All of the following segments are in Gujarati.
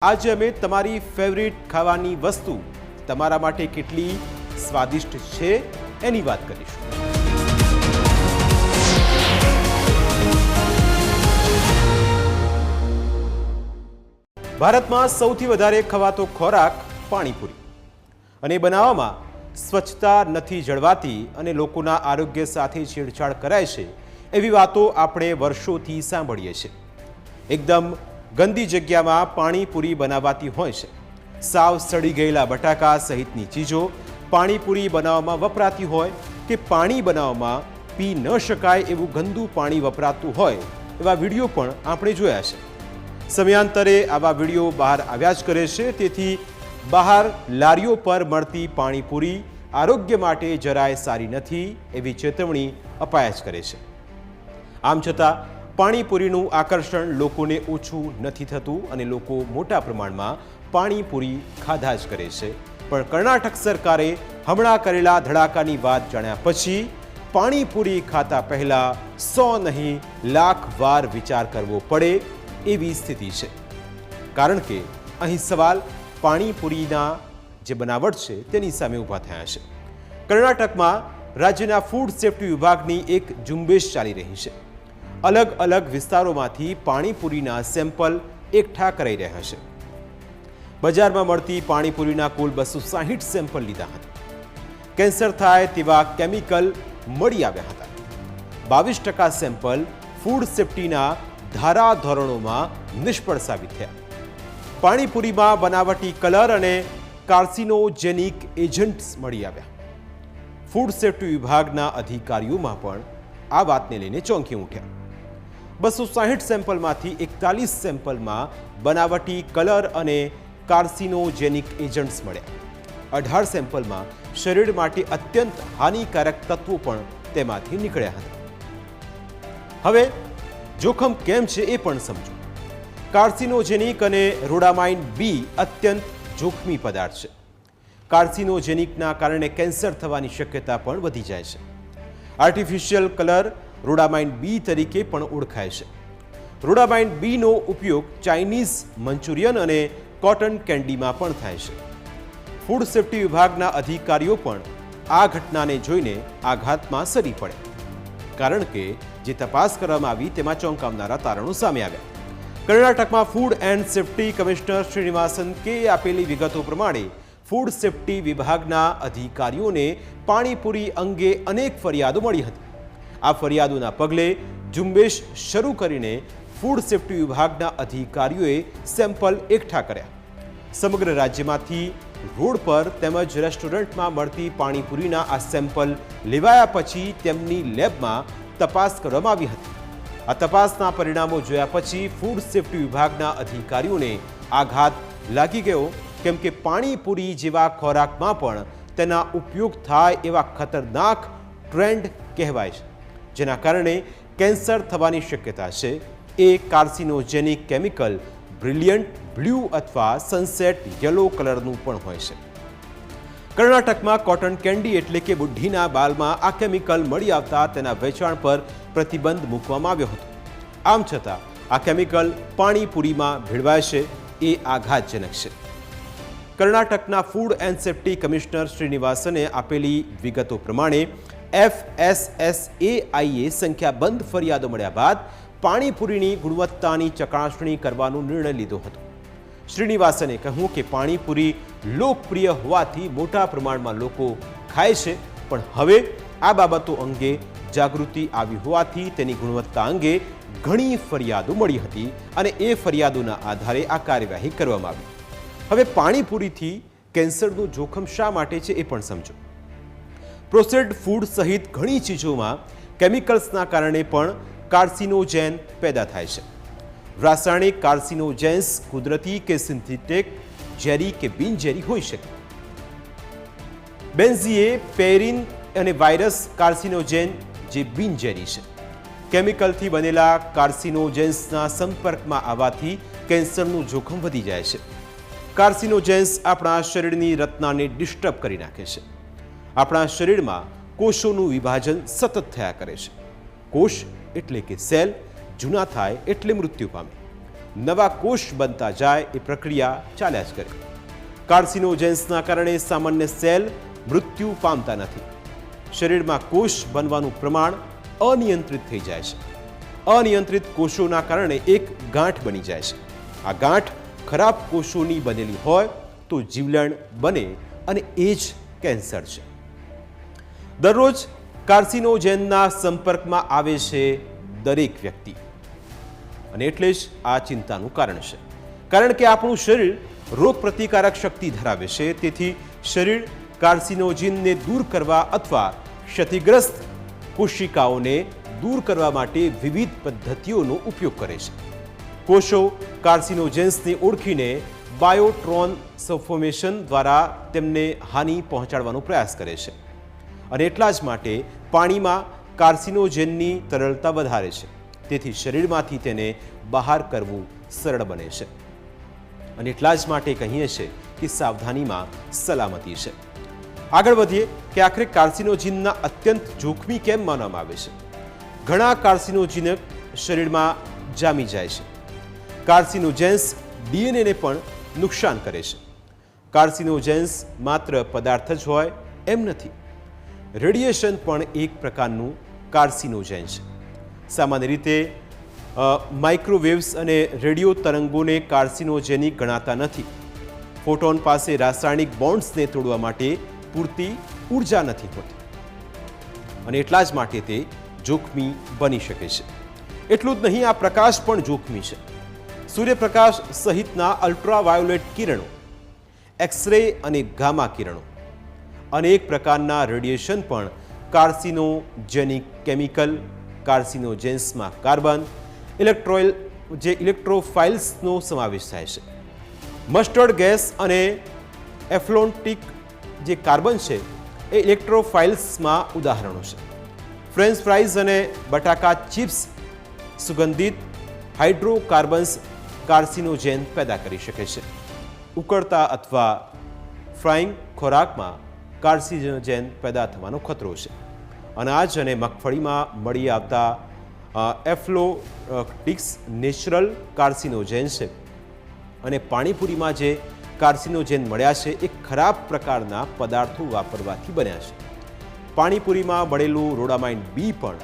આજે અમે તમારી ફેવરિટ ખાવાની વસ્તુ તમારા માટે કેટલી સ્વાદિષ્ટ છે એની વાત કરીશું। ભારતમાં સૌથી વધારે ખવાતો ખોરાક પાણીપુરી અને બનાવવામાં સ્વચ્છતા નથી જળવાતી અને લોકોના આરોગ્ય સાથે છેડછાડ કરાય છે એવી વાતો આપણે વર્ષોથી સાંભળીએ છીએ। એકદમ ગંદી જગ્યામાં પાણીપુરી બનાવાતી હોય છે। સાવ સડી ગયેલા બટાકા સહિતની ચીજો પાણીપુરી બનાવવામાં વપરાતી હોય કે પાણી બનાવવામાં પી ન શકાય એવું ગંદુ પાણી વપરાતું હોય એવા વિડીયો પણ આપણે જોયા છે। સમયાંતરે આવા વિડીયો બહાર આવ્યા જ કરે છે। તેથી બહાર લારીઓ પર મળતી પાણીપુરી આરોગ્ય માટે જરાય સારી નથી એવી ચેતવણી અપાયા જ કરે છે। આમ છતાં પાણીપુરીનું આકર્ષણ લોકોને ઓછું નથી થતું અને લોકો મોટા પ્રમાણમાં પાણીપુરી ખાધા જ કરે છે। પણ કર્ણાટક સરકારે હમણાં કરેલા ધડાકાની વાત જાણ્યા પછી પાણીપુરી ખાતા પહેલા 100 નહીં લાખ વાર વિચાર કરવો પડે એવી સ્થિતિ છે। કારણ કે અહીં સવાલ પાણીપુરીના જે બનાવટ છે તેની સામે ઊભા થયા છે। કર્ણાટકમાં રાજ્યના ફૂડ સેફ્ટી વિભાગની એક ઝુંબેશ ચાલી રહી છે। અલગ અલગ વિસ્તારોમાંથી પાણીપુરીના સેમ્પલ એકઠા કરાઈ રહ્યા છે। બજારમાં મળતી પાણીપુરીના કુલ 260 સેમ્પલ લીધા હતા। કેન્સર થાય તેવા કેમિકલ મળી આવ્યા હતા। 22% સેમ્પલ ફૂડ સેફ્ટીના ધારાધોરણોમાં નિષ્ફળ સાબિત થયા। પાણીપુરીમાં બનાવટી કલર અને કાર્સિનોજેનિક એજન્ટ્સ મળી આવ્યા। ફૂડ સેફ્ટી વિભાગના અધિકારીઓમાં પણ આ વાતને લઈને ચોંકી ઉઠ્યા। 260 સેમ્પલમાંથી 41 સેમ્પલમાં બનાવટી કલર અને કાર્સિનોજેનિક એજન્ટ્સ મળ્યા। 18 સેમ્પલમાં શરીર માટે અત્યંત હાનિકારક તત્વો પણ તેમાંથી નીકળ્યા હતા। હવે જોખમ કેમ છે એ પણ સમજો। કાર્સિનોજેનિક અને રોડામાઇન બી અત્યંત જોખમી પદાર્થ છે। કાર્સિનોજેનિકના કારણે કેન્સર થવાની શક્યતા પણ વધી જાય છે। આર્ટિફિશિયલ કલર રોડામાઇન બી તરીકે પણ ઓળખાય છે। રોડામાઇન બીનો ઉપયોગ ચાઇનીઝ મંચુરિયન અને કોટન કેન્ડીમાં પણ થાય છે। ફૂડ સેફ્ટી વિભાગના અધિકારીઓ પણ આ ઘટનાને જોઈને આઘાતમાં સરી પડ્યા। કારણ કે જે તપાસ કરવામાં આવી તેમાં ચોંકાવનારા તારણો સામે આવ્યા। કર્ણાટકમાં food and safety commissioner Srinivasan કે આપેલી વિગતો પ્રમાણે ફૂડ સેફ્ટી વિભાગના અધિકારીઓને પાણીપુરી અંગે અનેક ફરિયાદો મળી હતી। આ ફરિયાદોના પગલે ઝુંબેશ શરૂ કરીને ફૂડ સેફ્ટી વિભાગના અધિકારીઓએ સેમ્પલ એકઠા કર્યા। સમગ્ર રાજ્યમાંથી રોડ પર તેમજ રેસ્ટોરન્ટમાં મળતી પાણીપુરીના આ સેમ્પલ લેવાયા પછી તેમની લેબમાં તપાસ કરવામાં આવી હતી। આ તપાસના પરિણામો જોયા પછી ફૂડ સેફ્ટી વિભાગના અધિકારીઓને આઘાત લાગી ગયો, કેમ કે પાણીપુરી જેવા ખોરાકમાં પણ તેના ઉપયોગ થાય એવા ખતરનાક ટ્રેન્ડ કહેવાય છે, જેના કારણે કેન્સર થવાની શક્યતા છે। એ કાર્સિનોજેનિક કેમિકલ બ્રિલિયન્ટ બ્લુ અથવા સનસેટ યલો કલરનું પણ હોય છે। કર્ણાટકમાં કોટન કેન્ડી એટલે કે બુઢ્ઢીના બાલમાં આ કેમિકલ મળી આવતા તેના વેચાણ પર પ્રતિબંધ મૂકવામાં આવ્યો હતો। આમ છતાં આ કેમિકલ પાણીપુરીમાં ભેળવાય છે એ આઘાતજનક છે। કર્ણાટકના ફૂડ એન્ડ સેફ્ટી કમિશનર શ્રીનિવાસને આપેલી વિગતો પ્રમાણે FSSAIએ સંખ્યાબંધ ફરિયાદો મળ્યા બાદ પાણીપુરીની ગુણવત્તાની ચકાસણી કરવાનો નિર્ણય લીધો હતો। શ્રીનિવાસને કહ્યું કે પાણીપુરી લોકપ્રિય હોવાથી મોટા પ્રમાણમાં લોકો ખાય છે, પણ હવે આ બાબતો અંગે જાગૃતિ આવી હોવાથી તેની ગુણવત્તા અંગે ઘણી ફરિયાદો મળી હતી અને એ ફરિયાદોના આધારે આ કાર્યવાહી કરવામાં આવી। હવે પાણીપુરીથી કેન્સરનું જોખમ શા માટે છે એ પણ સમજો। પ્રોસેસ્ડ ફૂડ સહિત ઘણી ચીજોમાં કેમિકલ્સના કારણે પણ કાર્સિનોજેન પેદા થાય છે। રાસાયણિક કાર્સિનોજેન્સ કુદરતી કે સિન્થેટિક, ઝેરી કે બિનઝેરી હોઈ શકે। બેન્ઝીપેરિન અને વાયરસ કાર્સિનોજેન જે બિનઝેરી છે। કેમિકલથી બનેલા કાર્સિનોજેન્સના સંપર્કમાં આવવાથી કેન્સરનું જોખમ વધી જાય છે। કાર્સિનોજેન્સ આપણા શરીરની રચનાને ડિસ્ટર્બ કરી નાખે છે। આપણા શરીરમાં કોષોનું વિભાજન સતત થયા કરે છે। કોષ એટલે કે સેલ જૂના થાય એટલે મૃત્યુ પામે। નવા કોષ બનતા જાય એ પ્રક્રિયા ચાલ્યા જ કરે. કાર્સિનોજેન્સના કારણે સામાન્ય સેલ મૃત્યુ પામતા નથી. શરીરમાં કોષ બનવાનું પ્રમાણ અનિયંત્રિત થઈ જાય છે. અનિયંત્રિત કોષોના કારણે એક ગાંઠ બની જાય છે. આ ગાંઠ ખરાબ કોષોની બનેલી હોય તો જીવલેણ બને અને એ જ કેન્સર છે. દરરોજ કાર્સિનોજેનના સંપર્કમાં આવે છે દરેક વ્યક્તિ અને એટલે જ આ ચિંતાનું કારણ છે. કારણ કે આપણું શરીર રોગ પ્રતિકારક શક્તિ ધરાવે છે. તેથી શરીર કાર્સિનોજિનને દૂર કરવા અથવા ક્ષતિગ્રસ્ત કોશિકાઓને દૂર કરવા માટે વિવિધ પદ્ધતિઓનો ઉપયોગ કરે છે. કોષો કાર્સિનોજેન્સને ઓળખીને બાયોટ્રાન્સફોર્મેશન દ્વારા તેમને હાનિ પહોંચાડવાનો પ્રયાસ કરે છે અને એટલા જ માટે પાણીમાં કાર્સિનોજેનની તરલતા વધારે છે. તેથી શરીરમાંથી તેને બહાર કરવું સરળ બને છે અને એટલા જ માટે કહીએ છીએ કે સાવધાનીમાં સલામતી છે. આગળ વધીએ કે આખરે કાર્સિનોજિનના અત્યંત જોખમી કેમ માનવામાં આવે છે. ઘણા કાર્સિનોજિન શરીરમાં જામી જાય છે. કાર્સિનોજેન્સ ડીએનએને પણ નુકસાન કરે છે. કાર્સિનોજેન્સ માત્ર પદાર્થ જ હોય એમ નથી. રેડિયેશન પણ એક પ્રકારનું કાર્સિનોજેન છે. સામાન્ય રીતે માઇક્રોવેવ્સ અને રેડિયો તરંગોને કાર્સિનોજેનિક ગણાતા નથી. ફોટોન પાસે રાસાયણિક બોન્ડ્સને તોડવા માટે પૂરતી ઉર્જા નથી હોતી અને એટલા જ માટે તે જોખમી બની શકે છે. એટલું જ નહીં, આ પ્રકાશ પણ જોખમી છે. સૂર્યપ્રકાશ સહિતના અલ્ટ્રાવાયોલેટ કિરણો, એક્સરે અને ગામા કિરણો અને એક પ્રકારના રેડિયેશન પણ કાર્સિનોજેનિક કેમિકલ, કાર્સિનોજેન્સમાં કાર્બન, ઇલેક્ટ્રોફાઇલ્સનો સમાવેશ થાય છે. મસ્ટર્ડ ગેસ અને એફ્લોન્ટિક જે કાર્બન છે એ ઇલેક્ટ્રોફાઇલ્સમાં ઉદાહરણો છે. ફ્રેન્ચ ફ્રાઈઝ અને બટાકા ચિપ્સ સુગંધિત હાઇડ્રોકાર્બન્સ કાર્સિનોજેન પેદા કરી શકે છે. ઉકળતા અથવા ફ્રાઈંગ ખોરાકમાં કાર્સિનોજેન પેદા થવાનો ખતરો છે. અનાજ અને મગફળીમાં મળી આવતા એફ્લોટિક્સ નેચરલ કાર્સિનોજેન છે અને પાણીપુરીમાં જે કાર્સિનોજેન મળ્યા છે એ ખરાબ પ્રકારના પદાર્થો વાપરવાથી બન્યા છે. પાણીપુરીમાં મળેલું રોડામાઇન બી પણ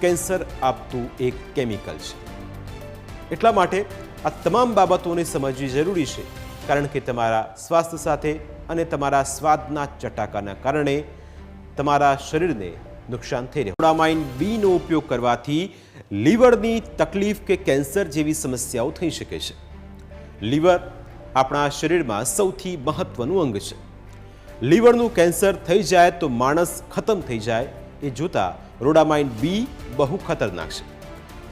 કેન્સર આપતું એક કેમિકલ છે. એટલા માટે આ તમામ બાબતોને સમજવી જરૂરી છે, કારણ કે તમારા સ્વાસ્થ્ય સાથે અને તમારા સ્વાદના ચટાકાના કારણે તમારા શરીરને નુકસાન થઈ રહ્યું. રોડામાઇન બીનો ઉપયોગ કરવાથી લીવરની તકલીફ કે કેન્સર જેવી સમસ્યાઓ થઈ શકે છે. લીવર આપણા શરીરમાં સૌથી મહત્વનું અંગ છે. લીવરનું કેન્સર થઈ જાય તો માણસ ખતમ થઈ જાય એ જોતા રોડામાઇન બી બહુ ખતરનાક છે.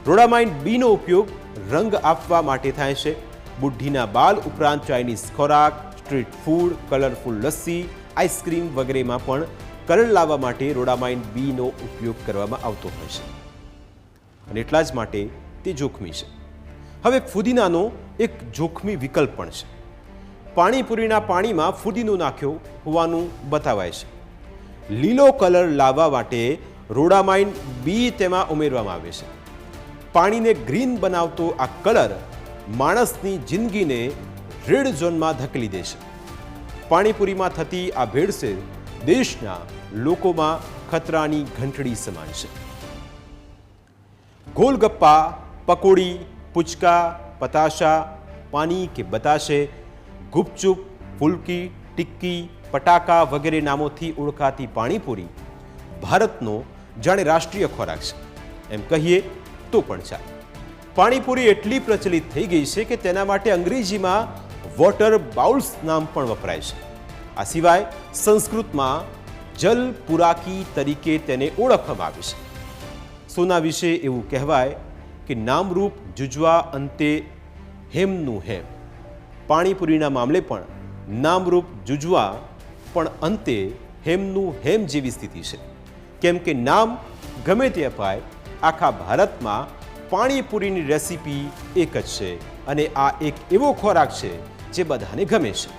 રોડામાઇન બીનો ઉપયોગ રંગ આપવા માટે થાય છે. બુઢીના બાલ ઉપરાંત ચાઇનીઝ ખોરાક, street food, colourful lassi, ice cream વગેરેમાં પણ કલર લાવવા માટે રોડામાઇન બીનો ઉપયોગ કરવામાં આવતો હોય છે અને એટલા જ માટે તે જોખમી છે. હવે ફુદીનાનો એક જોખમી વિકલ્પ પણ છે. પાણીપુરીના પાણીમાં ફુદીનો નાખ્યો હોવાનું બતાવાય છે. લીલો કલર લાવવા માટે રોડામાઇન બી તેમાં ઉમેરવામાં આવે છે. પાણીને ગ્રીન બનાવતો આ કલર માણસની જિંદગીને રેડ ઝોનમાં ધકેલી દે છે. પાણીપુરીમાં થતી આ ભેળસેળ દેશના લોકોમાં ખતરાની ઘંટડી સમાન છે. ગોલગપ્પા, પકોડી, પુચકા, પતાશા, પાની કે बताशे, ગુપચુપ, ફુલકી, ટિક્કી, પટાકા વગેરે નામોથી ઓળખાતી પાણીપુરી ભારતનો જાણે રાષ્ટ્રીય ખોરાક છે એમ કહીએ તો પણ ચાલે. પાણીપુરી એટલી પ્રચલિત થઈ ગઈ છે કે તેના માટે અંગ્રેજીમાં વોટર બાઉલ્સ નામ પણ વપરાય છે. આ સિવાય સંસ્કૃતમાં જલ પુરાકી તરીકે તેને ઓળખવામાં આવે છે. સોના વિશે એવું કહેવાય કે નામરૂપ જુજવા અંતે હેમનું હેમ. પાણીપુરીના મામલે પણ નામરૂપ જુજવા પણ અંતે હેમનું હેમ જેવી સ્થિતિ છે. કેમ કે નામ ગમે તે અપાય, આખા ભારતમાં પાણીપુરીની રેસીપી એક જ છે અને આ એક એવો ખોરાક છે જે બધાને ગમે છે.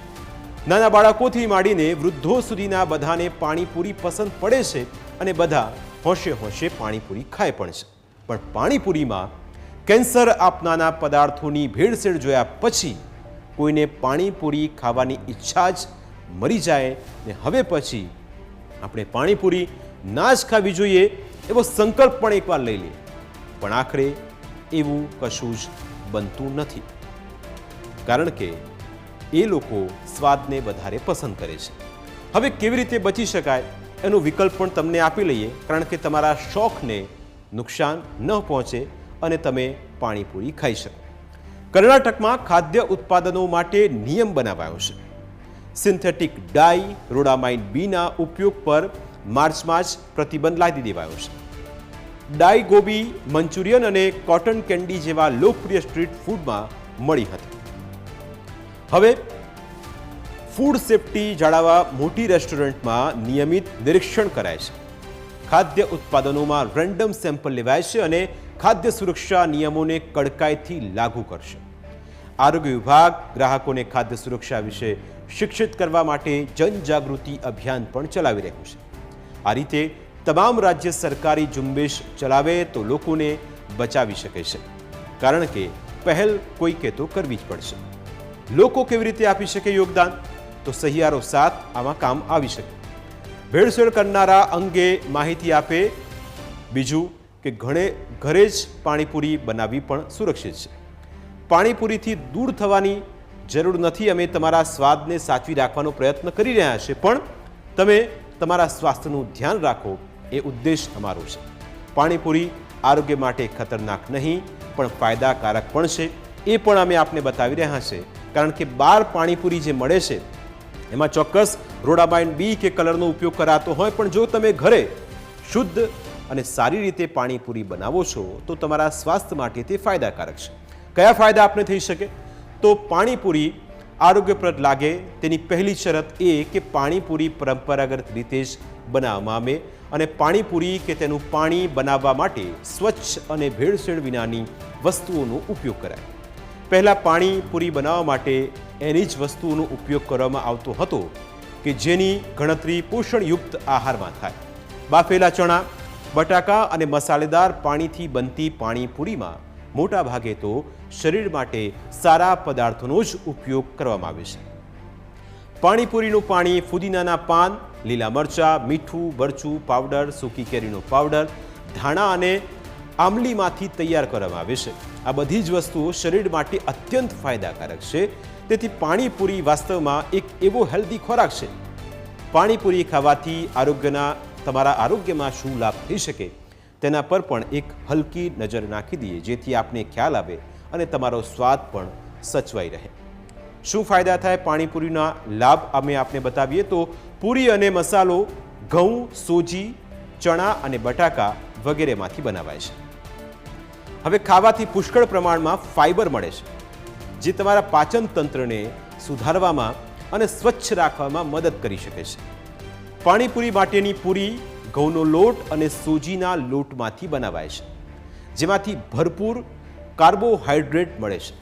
નાના બાળકોથી માંડીને વૃદ્ધો સુધીના બધાને પાણીપુરી પસંદ પડે છે અને બધા હોંશે હોંશે પાણીપુરી ખાય પણ છે. પણ પાણીપુરીમાં કેન્સર આપનારા પદાર્થોની ભેળસેળ જોયા પછી કોઈને પાણીપુરી ખાવાની ઈચ્છા જ મરી જાય ને હવે પછી આપણે પાણીપુરી ના જ ખાવી જોઈએ એવો સંકલ્પ પણ એકવાર લઈ લઈએ, પણ આખરે એવું કશું જ બનતું નથી, કારણ કે એ લોકો સ્વાદને વધારે પસંદ કરે છે. હવે કેવી રીતે બચી શકાય એનો વિકલ્પ પણ તમને આપી લઈએ, કારણ કે તમારા શોખને નુકસાન ન પહોંચે અને તમે પાણીપુરી ખાઈ શકો. કર્ણાટકમાં ખાદ્ય ઉત્પાદનો માટે નિયમ બનાવાયો છે. સિન્થેટિક ડાઈ રોડામાઇન બીના ઉપયોગ પર માર્ચમાં જ પ્રતિબંધ લાદી દેવાયો છે. ડાઈ ગોબી, મંચુરિયન અને કોટન કેન્ડી જેવા લોકપ્રિય સ્ટ્રીટ ફૂડમાં મળી હતી. હવે ફૂડ સેફ્ટી જાળવવા મોટી રેસ્ટોરન્ટમાં નિયમિત નિરીક્ષણ કરાય છે. ખાદ્ય ઉત્પાદનોમાં રેન્ડમ સેમ્પલ લેવાય છે અને ખાદ્ય સુરક્ષા નિયમોને કડકાઈથી લાગુ કરશે. આરોગ્ય વિભાગ ગ્રાહકોને ખાદ્ય સુરક્ષા વિશે શિક્ષિત કરવા માટે જનજાગૃતિ અભિયાન પણ ચલાવી રહ્યું છે. આ રીતે તમામ રાજ્ય સરકારી ઝુંબેશ ચલાવે તો લોકોને બચાવી શકે છે, કારણ કે પહેલ કોઈકે તો કરવી જ પડશે. લોકો કેવી રીતે આપી શકે યોગદાન? તો સહિયારો સાથ આમાં કામ આવી શકે. ભેળસેળ કરનારા અંગે માહિતી આપે. બીજું કે ઘરે જ પાણીપુરી બનાવવી પણ સુરક્ષિત છે. પાણીપુરીથી દૂર થવાની જરૂર નથી. અમે તમારા સ્વાદને સાચવી રાખવાનો પ્રયત્ન કરી રહ્યા છીએ, પણ તમે તમારા સ્વાસ્થ્યનું ધ્યાન રાખો એ ઉદ્દેશ અમારો છે. પાણીપુરી આરોગ્ય માટે ખતરનાક નહીં પણ ફાયદાકારક પણ છે, એ પણ અમે આપને બતાવી રહ્યા છીએ, કારણ કે બહાર પાણીપુરી જે મળે છે એમાં ચોક્કસ રોડામાઇન બી કે કલરનો ઉપયોગ કરાતો હોય, પણ જો તમે ઘરે શુદ્ધ અને સારી રીતે પાણીપુરી બનાવો છો તો તમારા સ્વાસ્થ્ય માટે તે ફાયદાકારક છે. કયા ફાયદા આપને થઈ શકે? તો પાણીપુરી આરોગ્યપ્રદ લાગે તેની પહેલી શરત એ કે પાણીપુરી પરંપરાગત રીતે જ બનાવવામાં આવે અને પાણીપુરી કે તેનું પાણી બનાવવા માટે સ્વચ્છ અને ભેળસેળ વિનાની વસ્તુઓનો ઉપયોગ કરાય. પહેલાં પાણીપુરી બનાવવા માટે એની જ વસ્તુઓનો ઉપયોગ કરવામાં આવતો હતો કે જેની ગણતરી પોષણયુક્ત આહારમાં થાય. બાફેલા ચણા, બટાકા અને મસાલેદાર પાણીથી બનતી પાણીપુરીમાં મોટા ભાગે તો શરીર માટે સારા પદાર્થોનો જ ઉપયોગ કરવામાં આવે છે. પાણીપુરીનું પાણી ફુદીનાના પાન, લીલા મરચાં, મીઠું, મરચું પાવડર, સૂકી કેરીનો પાવડર, ધાણા અને આમલીમાંથી તૈયાર કરવામાં આવે છે. આ બધી જ વસ્તુઓ શરીર માટે અત્યંત ફાયદાકારક છે. તેથી પાણીપુરી વાસ્તવમાં એક એવો હેલ્ધી ખોરાક છે. પાણીપુરી ખાવાથી તમારા આરોગ્યમાં શું લાભ થઈ શકે તેના પર પણ એક હલકી નજર નાખી દઈએ, જેથી આપને ખ્યાલ આવે અને તમારો સ્વાદ પણ સચવાઈ રહે. શું ફાયદા થાય પાણીપુરીના લાભ અમે આપને બતાવીએ તો પૂરી અને મસાલો ઘઉં, સોજી, ચણા અને બટાકા વગેરેમાંથી બનાવાય છે. હવે ખાવાથી પુષ્કળ પ્રમાણમાં ફાઇબર મળે છે, જે તમારા પાચન તંત્રને સુધારવામાં અને સ્વચ્છ રાખવામાં મદદ કરી શકે છે. પાણીપુરી માટેની પૂરી ઘઉંનો લોટ અને સોજીના લોટમાંથી બનાવાય છે, જેમાંથી ભરપૂર કાર્બોહાઈડ્રેટ મળે છે.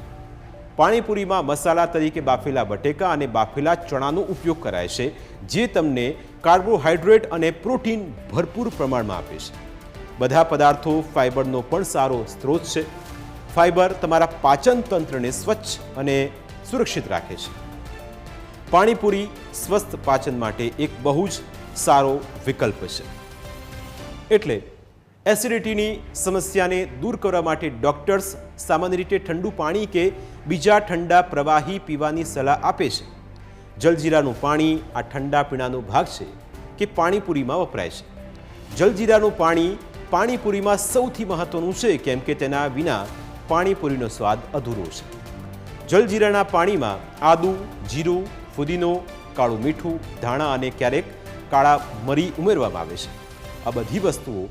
પાણીપુરીમાં મસાલા તરીકે બાફેલા બટેકા અને બાફેલા ચણાનો ઉપયોગ કરાય છે, જે તમને કાર્બોહાઈડ્રેટ અને પ્રોટીન ભરપૂર પ્રમાણમાં આપે છે. બધા પદાર્થો ફાઇબરનો પણ સારો સ્ત્રોત છે. ફાઇબર તમારા પાચન તંત્રને સ્વચ્છ અને સુરક્ષિત રાખે છે. પાણીપુરી સ્વસ્થ પાચન માટે એક બહુ જ સારો વિકલ્પ છે. એટલે એસિડિટીની સમસ્યાને દૂર કરવા માટે ડૉક્ટર્સ સામાન્ય રીતે ઠંડુ પાણી કે બીજા ઠંડા પ્રવાહી પીવાની સલાહ આપે છે. જલજીરાનું પાણી આ ઠંડા પીણાનો ભાગ છે કે પાણીપુરીમાં વપરાય છે. જલજીરાનું પાણી પાણીપુરીમાં સૌથી મહત્વનું છે, કેમ કે તેના વિના પાણીપુરીનો સ્વાદ અધૂરો છે. જલજીરાના પાણીમાં આદુ, જીરું, ફુદીનો, કાળું મીઠું, ધાણા અને ક્યારેક કાળા મરી ઉમેરવામાં આવે છે. આ બધી વસ્તુઓ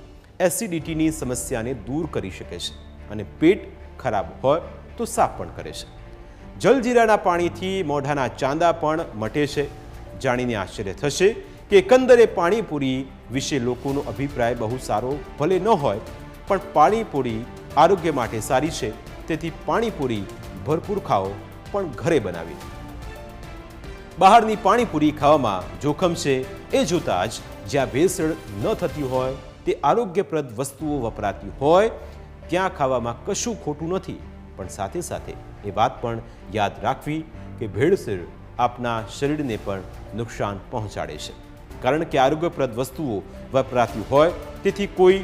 એસિડિટીની સમસ્યાને દૂર કરી શકે છે અને પેટ ખરાબ હોય તો સાફ પણ કરે છે. જલજીરાના પાણીથી મોઢાના ચાંદા પણ મટે છે. જાણીને આશ્ચર્ય થશે કે એકંદરે પાણીપુરી વિશે લોકોનો અભિપ્રાય બહુ સારો ભલે ન હોય, પણ પાણીપુરી આરોગ્ય માટે સારી છે. તેથી પાણીપુરી ભરપૂર ખાઓ, પણ ઘરે બનાવી. બહારની પાણીપુરી ખાવામાં જોખમ છે એ જોતાં જ જ્યાં ભેળસેળ ન થતી હોય, તે આરોગ્યપ્રદ વસ્તુઓ વપરાતી હોય ત્યાં ખાવામાં કશું ખોટું નથી, પણ સાથે સાથે એ વાત પણ યાદ રાખવી કે ભેળસેળ આપના શરીરને પણ નુકસાન પહોંચાડે છે, કારણ કે આરોગ્યપ્રદ વસ્તુઓ વપરાતી હોય તેથી કોઈ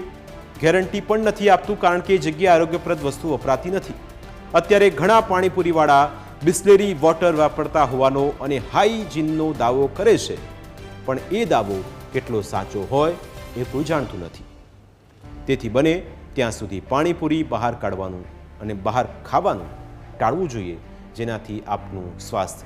ગેરંટી પણ નથી આપતું, કારણ કે એ જગ્યાએ આરોગ્યપ્રદ વસ્તુ વપરાતી નથી. અત્યારે ઘણા પાણીપુરીવાળા બિસ્લેરી વોટર વાપરતા હોવાનો અને હાઇજીનનો દાવો કરે છે, પણ એ દાવો કેટલો સાચો હોય એ કોઈ જાણતું નથી. તેથી બને ત્યાં સુધી પાણીપુરી બહાર કાઢવાનું અને બહાર ખાવાનું ટાળવું જોઈએ, જેનાથી આપનું સ્વાસ્થ્ય